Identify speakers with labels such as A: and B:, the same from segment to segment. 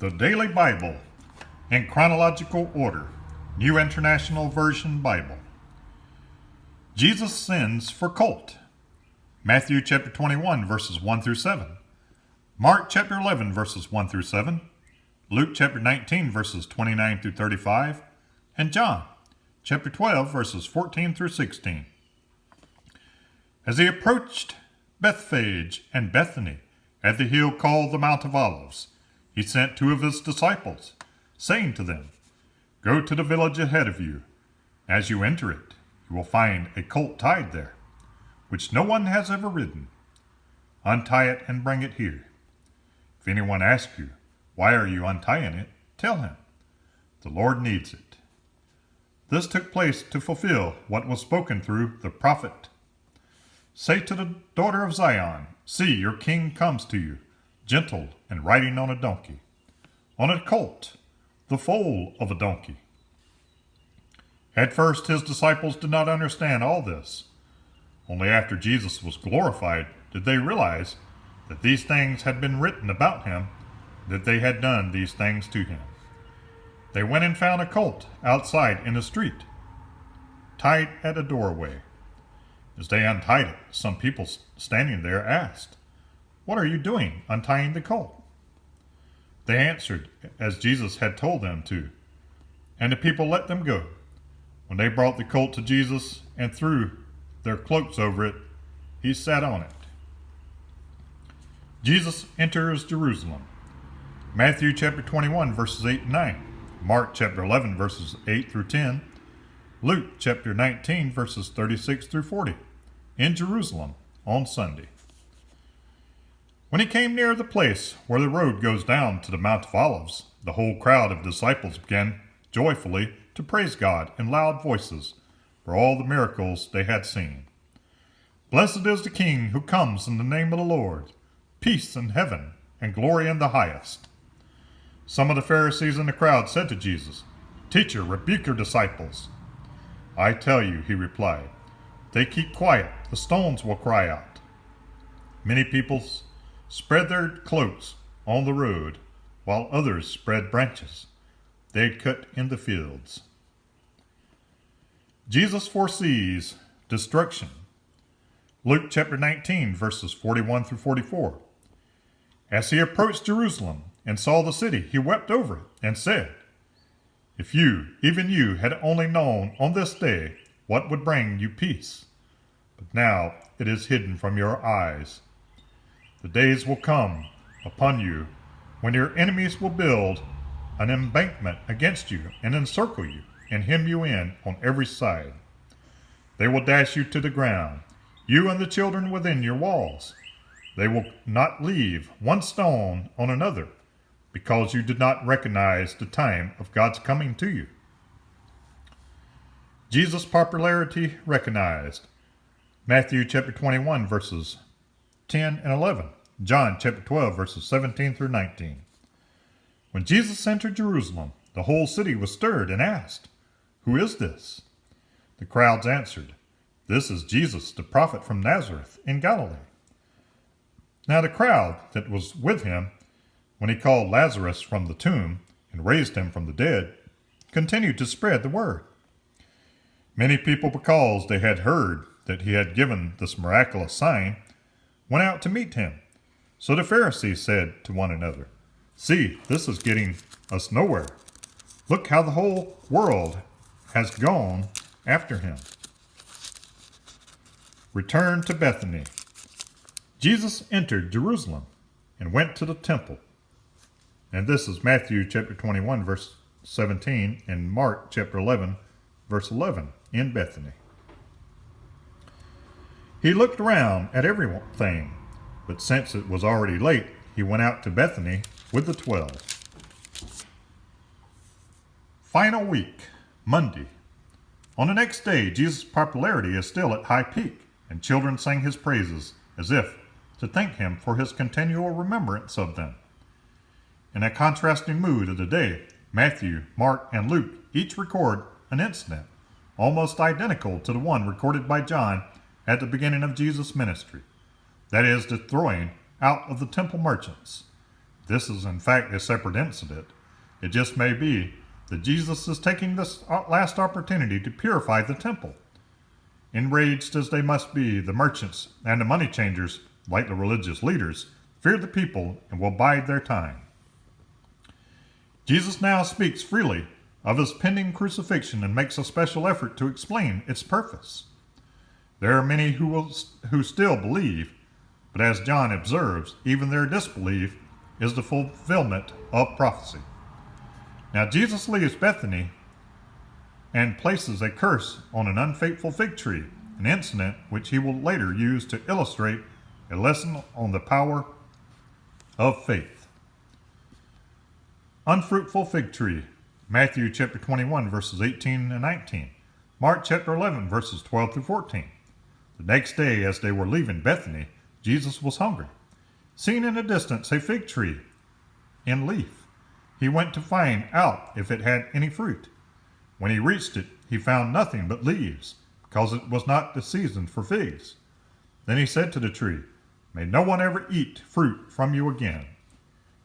A: The Daily Bible in chronological order. New International Version Bible. Jesus sins for colt. Matthew chapter 21 verses 1 through 7. Mark chapter 11 verses 1 through 7. Luke chapter 19 verses 29 through 35. And John chapter 12 verses 14 through 16. As he approached Bethphage and Bethany at the hill called the Mount of Olives, he sent two of his disciples, saying to them, "Go to the village ahead of you. As you enter it, you will find a colt tied there, which no one has ever ridden. Untie it and bring it here. If anyone asks you, 'Why are you untying it?' tell him, 'The Lord needs it.'" This took place to fulfill what was spoken through the prophet. "Say to the daughter of Zion, 'See, your king comes to you, gentle and riding on a donkey, on a colt, the foal of a donkey.'" At first his disciples did not understand all this. Only after Jesus was glorified did they realize that these things had been written about him, that they had done these things to him. They went and found a colt outside in the street, tied at a doorway. As they untied it, some people standing there asked, "What are you doing untying the colt?" They answered as Jesus had told them to, and the people let them go. When they brought the colt to Jesus and threw their cloaks over it, he sat on it. Jesus enters Jerusalem. Matthew chapter 21 verses 8 and 9. Mark chapter 11 verses 8 through 10. Luke chapter 19 verses 36 through 40. In Jerusalem on Sunday. When he came near the place where the road goes down to the Mount of Olives, the whole crowd of disciples began joyfully to praise God in loud voices for all the miracles they had seen. "Blessed is the King who comes in the name of the Lord. Peace in heaven and glory in the highest." Some of the Pharisees in the crowd said to Jesus, "Teacher, rebuke your disciples." "I tell you," he replied, "if they keep quiet, the stones will cry out." Many people spread their cloaks on the road, while others spread branches they had cut in the fields. Jesus foresees destruction. Luke chapter 19 verses 41 through 44. As he approached Jerusalem and saw the city, he wept over it and said, "If you, even you, had only known on this day what would bring you peace, but now it is hidden from your eyes. The days will come upon you when your enemies will build an embankment against you and encircle you and hem you in on every side. They will dash you to the ground, you and the children within your walls. They will not leave one stone on another, because you did not recognize the time of God's coming to you." Jesus' popularity recognized. Matthew chapter 21 verses 10 and 11. John chapter 12 verses 17 through 19. When Jesus entered Jerusalem, the whole city was stirred and asked, "Who is this?" The crowds answered, "This is Jesus, the prophet from Nazareth in Galilee." Now the crowd that was with him when he called Lazarus from the tomb and raised him from the dead continued to spread the word. Many people, because they had heard that he had given this miraculous sign, went out to meet him. So the Pharisees said to one another, "See, this is getting us nowhere. Look how the whole world has gone after him." Return to Bethany. Jesus entered Jerusalem and went to the temple. And this is Matthew chapter 21 verse 17 and Mark chapter 11 verse 11 in Bethany. He looked around at everything, but since it was already late, he went out to Bethany with the 12. Final week, Monday. On the next day, Jesus' popularity is still at high peak, and children sang his praises as if to thank him for his continual remembrance of them. In a contrasting mood of the day, Matthew, Mark, and Luke each record an incident almost identical to the one recorded by John at the beginning of Jesus' ministry. That is, the throwing out of the temple merchants. This is in fact a separate incident. It just may be that Jesus is taking this last opportunity to purify the temple. Enraged as they must be, the merchants and the money changers, like the religious leaders, fear the people and will bide their time. Jesus now speaks freely of his pending crucifixion and makes a special effort to explain its purpose. There are many who still believe, but as John observes, even their disbelief is the fulfillment of prophecy. Now Jesus leaves Bethany and places a curse on an unfaithful fig tree, an incident which he will later use to illustrate a lesson on the power of faith. Unfruitful fig tree, Matthew chapter 21, verses 18 and 19. Mark chapter 11, verses 12 through 14. The next day, as they were leaving Bethany, Jesus was hungry. Seeing in the distance a fig tree in leaf, he went to find out if it had any fruit. When he reached it, he found nothing but leaves, because it was not the season for figs. Then he said to the tree, "May no one ever eat fruit from you again."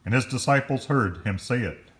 A: And his disciples heard him say it.